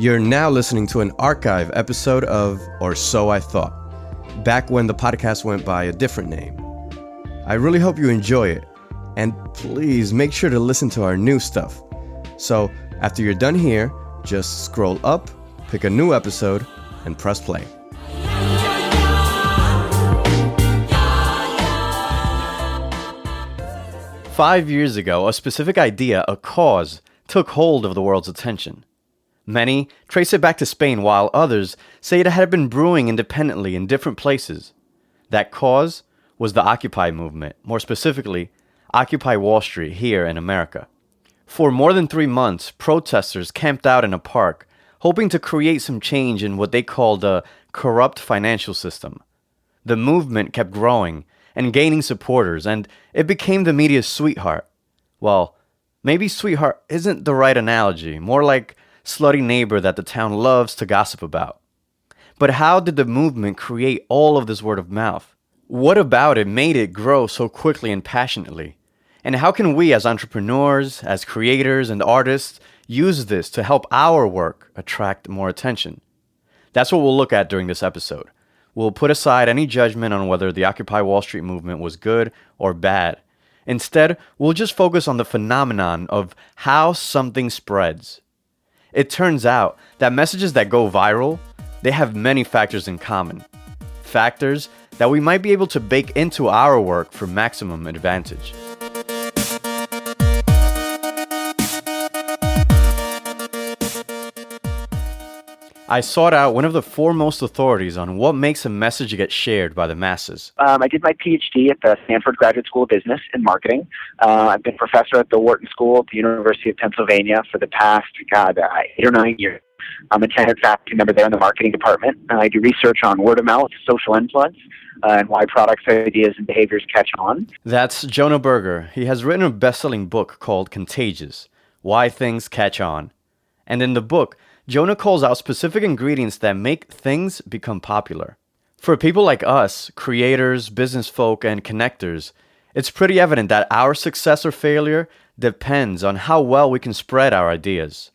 You're now listening to an archive episode of Or So I Thought, back when the podcast went by a different name. I really hope you enjoy it, and please make sure to listen to our new stuff. So, after you're done here, just scroll up, pick a new episode, and press play. "5 years ago, a specific idea, a cause, took hold of the world's attention. Many trace it back to Spain, while others say it had been brewing independently in different places. That cause was the Occupy movement, more specifically, Occupy Wall Street here in America. For more than 3 months, protesters camped out in a park, hoping to create some change in what they called a corrupt financial system. The movement kept growing and gaining supporters, and it became the media's sweetheart. Well, maybe sweetheart isn't the right analogy, more like slutty neighbor that the town loves to gossip about. But how did the movement create all of this word of mouth? What about it made it grow so quickly and passionately? And how can we as entrepreneurs, as creators and artists, use this to help our work attract more attention? That's what we'll look at during this episode. We'll put aside any judgment on whether the Occupy Wall Street movement was good or bad. Instead, we'll just focus on the phenomenon of how something spreads. It turns out that messages that go viral, they have many factors in common. Factors that we might be able to bake into our work for maximum advantage. I sought out one of the foremost authorities on what makes a message get shared by the masses. I did my PhD at the Stanford Graduate School of Business in Marketing. I've been professor at the Wharton School at the University of Pennsylvania for the past, 8 or 9 years. I'm a tenured faculty member there in the marketing department. I do research on word of mouth, social influence, and why products, ideas, and behaviors catch on. That's Jonah Berger. He has written a best-selling book called Contagious, Why Things Catch On. And in the book, Jonah calls out specific ingredients that make things become popular. For people like us, creators, business folk, and connectors, it's pretty evident that our success or failure depends on how well we can spread our ideas.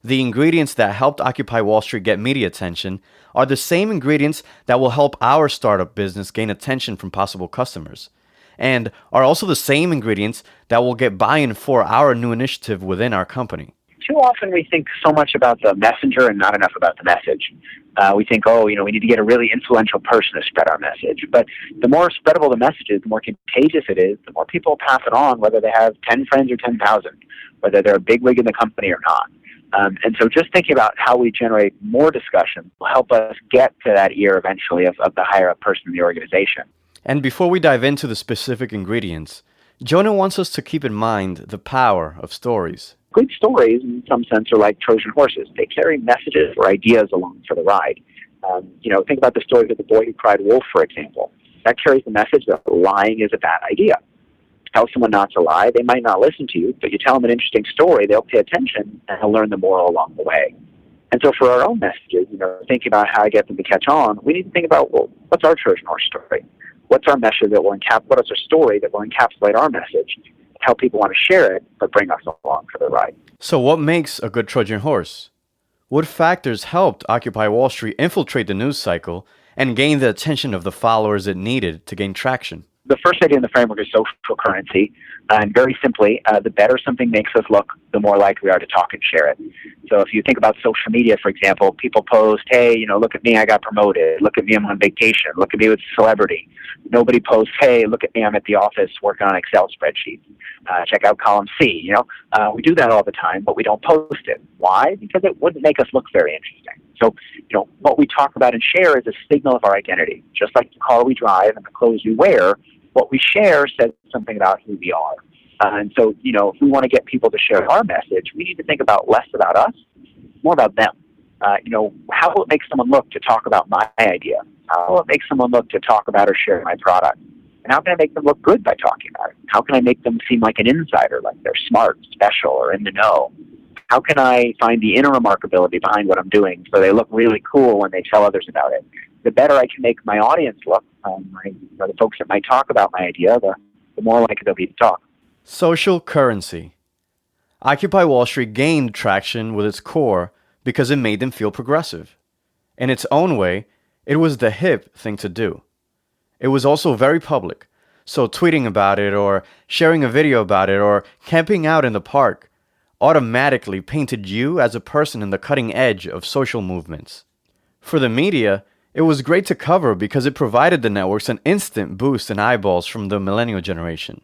The ingredients that helped Occupy Wall Street get media attention are the same ingredients that will help our startup business gain attention from possible customers, and are also the same ingredients that will get buy-in for our new initiative within our company. Too often we think so much about the messenger and not enough about the message. We think, we need to get a really influential person to spread our message. But the more spreadable the message is, the more contagious it is, the more people pass it on, whether they have 10 friends or 10,000, whether they're a bigwig in the company or not. And so just thinking about how we generate more discussion will help us get to that ear eventually of the higher up person in the organization. And before we dive into the specific ingredients, Jonah wants us to keep in mind the power of stories. Good stories, in some sense, are like Trojan horses. They carry messages or ideas along for the ride. Think about the story of the boy who cried wolf, for example. That carries the message that lying is a bad idea. Tell someone not to lie, they might not listen to you, but you tell them an interesting story, they'll pay attention, and they'll learn the moral along the way. And so for our own messages, thinking about how to get them to catch on, we need to think about, what's our Trojan horse story? What's our message that will what is our story that will encapsulate our message? How people want to share it, but bring us along for the ride. So what makes a good Trojan horse? What factors helped Occupy Wall Street infiltrate the news cycle and gain the attention of the followers it needed to gain traction? The first idea in the framework is social currency. And very simply, the better something makes us look, the more likely we are to talk and share it. So if you think about social media, for example, people post, hey, look at me, I got promoted. Look at me, I'm on vacation. Look at me with a celebrity. Nobody posts, hey, look at me, I'm at the office working on Excel spreadsheets. Check out column C. We do that all the time, but we don't post it. Why? Because it wouldn't make us look very interesting. So, what we talk about and share is a signal of our identity. Just like the car we drive and the clothes we wear, what we share says something about who we are. And so, if we want to get people to share our message, we need to think about less about us, more about them. How will it make someone look to talk about my idea? How will it make someone look to talk about or share my product? And how can I make them look good by talking about it? How can I make them seem like an insider, like they're smart, special, or in the know? How can I find the inner remarkability behind what I'm doing so they look really cool when they tell others about it? The better I can make my audience look, the folks that might talk about my idea, the more likely they'll be to talk. Social currency. Occupy Wall Street gained traction with its core because it made them feel progressive. In its own way, it was the hip thing to do. It was also very public, so tweeting about it or sharing a video about it or camping out in the park automatically painted you as a person in the cutting edge of social movements. For the media, it was great to cover because it provided the networks an instant boost in eyeballs from the millennial generation.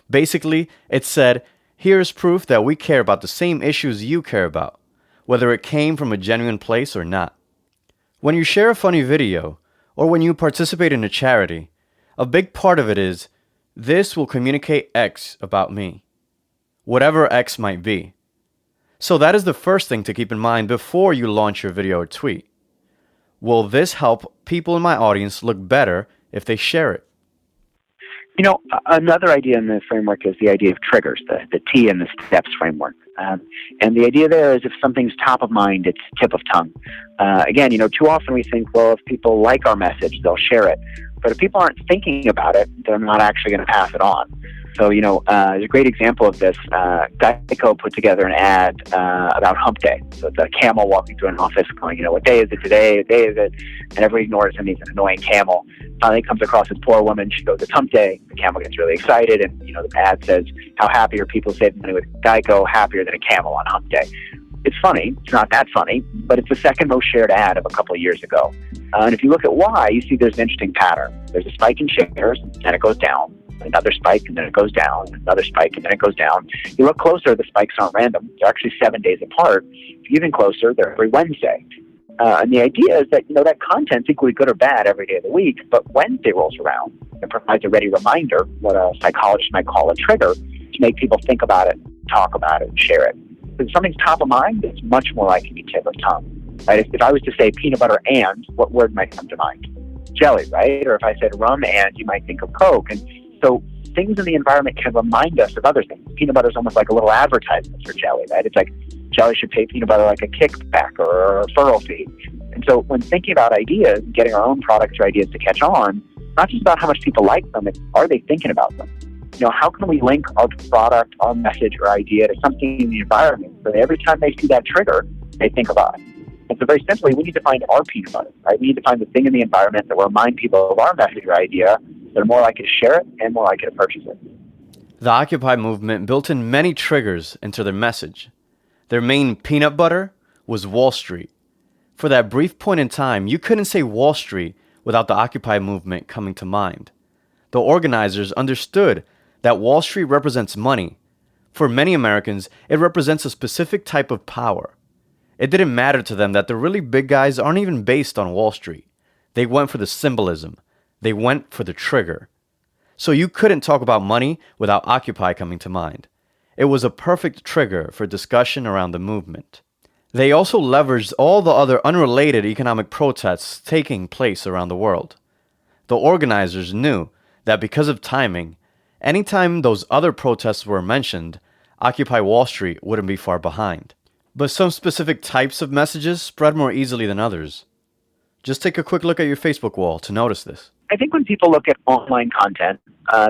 Basically, it said, here's proof that we care about the same issues you care about, whether it came from a genuine place or not. When you share a funny video, or when you participate in a charity, a big part of it is, this will communicate X about me, whatever X might be. So that is the first thing to keep in mind before you launch your video or tweet. Will this help people in my audience look better if they share it? Another idea in the framework is the idea of triggers, the T in the STEPS framework. And the idea there is if something's top of mind, it's tip of tongue. Again, too often we think, well, if people like our message, they'll share it. But if people aren't thinking about it, they're not actually going to pass it on. So, there's a great example of this. Geico put together an ad about Hump Day. So it's a camel walking through an office going, what day is it today? What day is it? And everybody ignores him. He's an annoying camel. Finally comes across this poor woman. She goes, it's Hump Day. The camel gets really excited. And, the ad says, how happy are people saving money with Geico? Happier than a camel on Hump Day. It's funny. It's not that funny, but it's the second most shared ad of a couple of years ago. And if you look at why, you see there's an interesting pattern. There's a spike in shares, and it goes down. Another spike, and then it goes down. Another spike, and then it goes down. You look closer, the spikes aren't random. They're actually 7 days apart. If you even closer, they're every Wednesday. And the idea is that, that content's equally good or bad every day of the week, but Wednesday rolls around. It provides a ready reminder, what a psychologist might call a trigger, to make people think about it, talk about it, and share it. If something's top of mind, it's much more likely to be tip of tongue. Right? If I was to say peanut butter and, what word might come to mind? Jelly, right? Or if I said rum and, you might think of Coke. And so things in the environment can remind us of other things. Peanut butter is almost like a little advertisement for jelly, right? It's like jelly should pay peanut butter like a kickback or a referral fee. And so when thinking about ideas, getting our own products or ideas to catch on, not just about how much people like them, it's are they thinking about them? How can we link our product, our message, or idea to something in the environment so that every time they see that trigger, they think about it? And so very simply, we need to find our peanut butter, right? We need to find the thing in the environment that will remind people of our message or idea. They're more likely to share it and more likely to purchase it. The Occupy movement built in many triggers into their message. Their main peanut butter was Wall Street. For that brief point in time, you couldn't say Wall Street without the Occupy movement coming to mind. The organizers understood that Wall Street represents money. For many Americans, it represents a specific type of power. It didn't matter to them that the really big guys aren't even based on Wall Street. They went for the symbolism. They went for the trigger. So you couldn't talk about money without Occupy coming to mind. It was a perfect trigger for discussion around the movement. They also leveraged all the other unrelated economic protests taking place around the world. The organizers knew that because of timing, anytime those other protests were mentioned, Occupy Wall Street wouldn't be far behind. But some specific types of messages spread more easily than others. Just take a quick look at your Facebook wall to notice this. I think when people look at online content,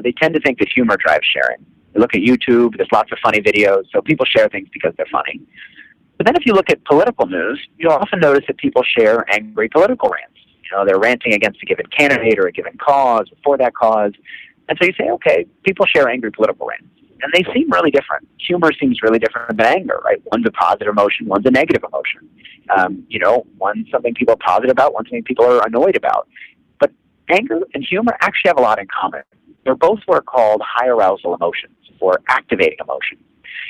they tend to think that humor drives sharing. They look at YouTube, there's lots of funny videos, so people share things because they're funny. But then if you look at political news, you'll often notice that people share angry political rants. They're ranting against a given candidate or a given cause or for that cause. And so you say, okay, people share angry political rants. And they seem really different. Humor seems really different than anger, right? One's a positive emotion, one's a negative emotion. One's something people are positive about, one's something people are annoyed about. But anger and humor actually have a lot in common. They're both what are called high arousal emotions or activating emotions.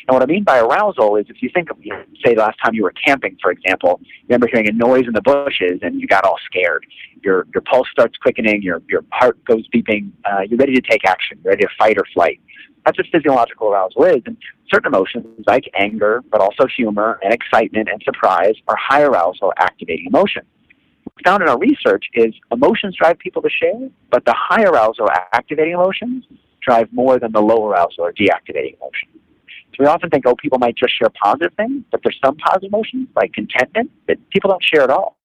And what I mean by arousal is if you think of, say, the last time you were camping, for example, you remember hearing a noise in the bushes and you got all scared. Your pulse starts quickening, your heart goes beeping, you're ready to take action, you're ready to fight or flight. That's what physiological arousal is. And certain emotions like anger, but also humor and excitement and surprise are high arousal activating emotions. What we found in our research is emotions drive people to share, but the high arousal activating emotions drive more than the low arousal or deactivating emotions. So we often think, people might just share positive things, but there's some positive emotions, like contentment, that people don't share at all.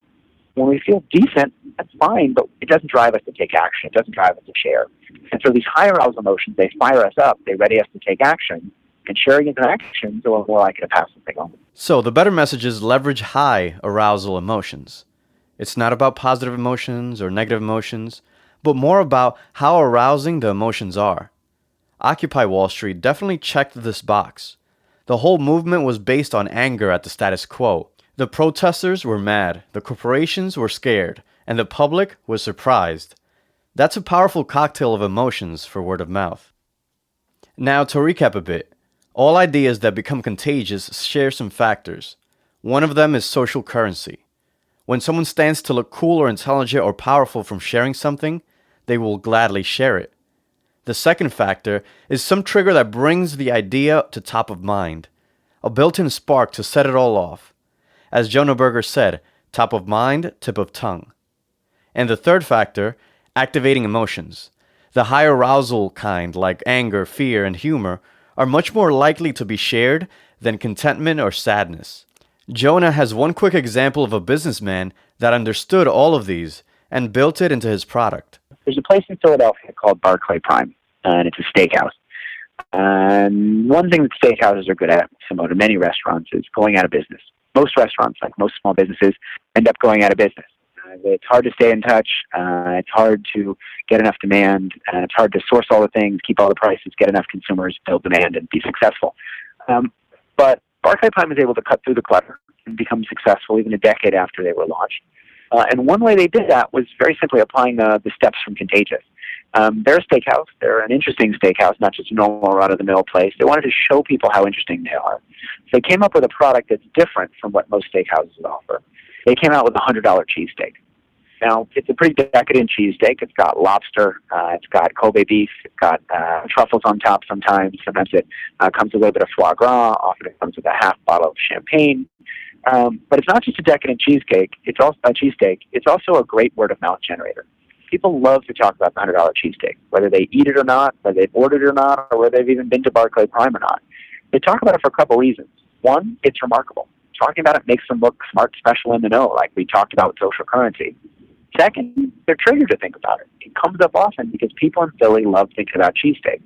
When we feel decent, that's fine, but it doesn't drive us to take action. It doesn't drive us to share. And so these high arousal emotions, they fire us up, they ready us to take action, and sharing is an action, so we're more likely to pass something on. So the better messages leverage high arousal emotions. It's not about positive emotions or negative emotions, but more about how arousing the emotions are. Occupy Wall Street definitely checked this box. The whole movement was based on anger at the status quo. The protesters were mad, the corporations were scared, and the public was surprised. That's a powerful cocktail of emotions for word of mouth. Now, to recap a bit, all ideas that become contagious share some factors. One of them is social currency. When someone stands to look cool or intelligent or powerful from sharing something, they will gladly share it. The second factor is some trigger that brings the idea to top of mind, a built-in spark to set it all off. As Jonah Berger said, top of mind, tip of tongue. And the third factor, activating emotions. The high arousal kind, like anger, fear, and humor, are much more likely to be shared than contentment or sadness. Jonah has one quick example of a businessman that understood all of these and built it into his product. There's a place in Philadelphia called Barclay Prime, and it's a steakhouse. And one thing that steakhouses are good at, similar to many restaurants, is going out of business. Most restaurants, like most small businesses, end up going out of business. It's hard to stay in touch. It's hard to get enough demand. It's hard to source all the things, keep all the prices, get enough consumers, build demand, and be successful. But Barclay Prime was able to cut through the clutter and become successful even a decade after they were launched. And one way they did that was very simply applying the steps from Contagious. They're a steakhouse. They're an interesting steakhouse, not just a normal run-of-the-mill place. They wanted to show people how interesting they are. So they came up with a product that's different from what most steakhouses offer. They came out with a $100 cheesesteak. Now, it's a pretty decadent cheesesteak. It's got lobster, it's got Kobe beef, it's got truffles on top sometimes. Sometimes it comes with a little bit of foie gras. Often it comes with a half bottle of champagne. But it's not just a decadent cheesesteak. It's also a cheesesteak. It's also a great word-of-mouth generator. People love to talk about the $100 cheesesteak, whether they eat it or not, whether they've ordered it or not, or whether they've even been to Barclay Prime or not. They talk about it for a couple reasons. One, it's remarkable. Talking about it makes them look smart, special, in the know, like we talked about with social currency. Second, they're triggered to think about it. It comes up often because people in Philly love thinking about cheesesteak.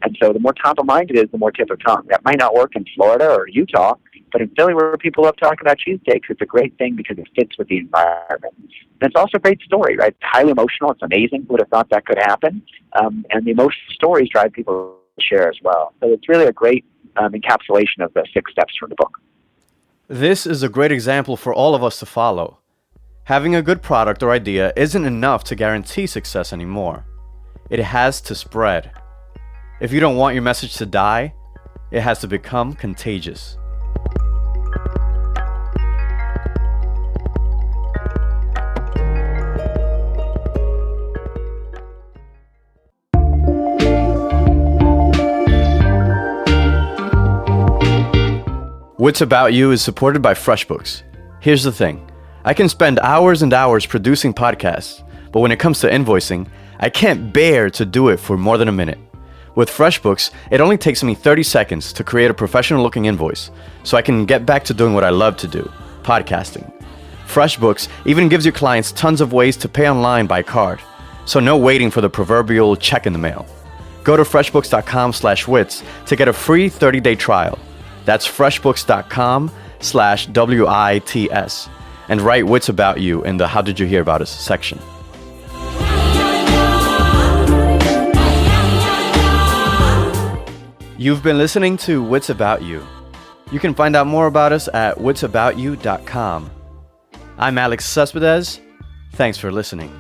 And so the more top of mind it is, the more tip of tongue. That might not work in Florida or Utah, but in Philly where people love talking about cheesesteaks, it's a great thing because it fits with the environment. And it's also a great story, right? It's highly emotional. It's amazing. Who would have thought that could happen? And the emotional stories drive people to share as well. So it's really a great encapsulation of the 6 steps from the book. This is a great example for all of us to follow. Having a good product or idea isn't enough to guarantee success anymore. It has to spread. If you don't want your message to die, it has to become contagious. Wits About You is supported by FreshBooks. Here's the thing. I can spend hours and hours producing podcasts, but when it comes to invoicing, I can't bear to do it for more than a minute. With FreshBooks, it only takes me 30 seconds to create a professional-looking invoice, so I can get back to doing what I love to do, podcasting. FreshBooks even gives your clients tons of ways to pay online by card, so no waiting for the proverbial check in the mail. Go to freshbooks.com/wits to get a free 30-day trial. That's freshbooks.com/WITS. And write Wits About You in the How Did You Hear About Us section. You've been listening to Wits About You. You can find out more about us at witsaboutyou.com. I'm Alex Cespedes. Thanks for listening.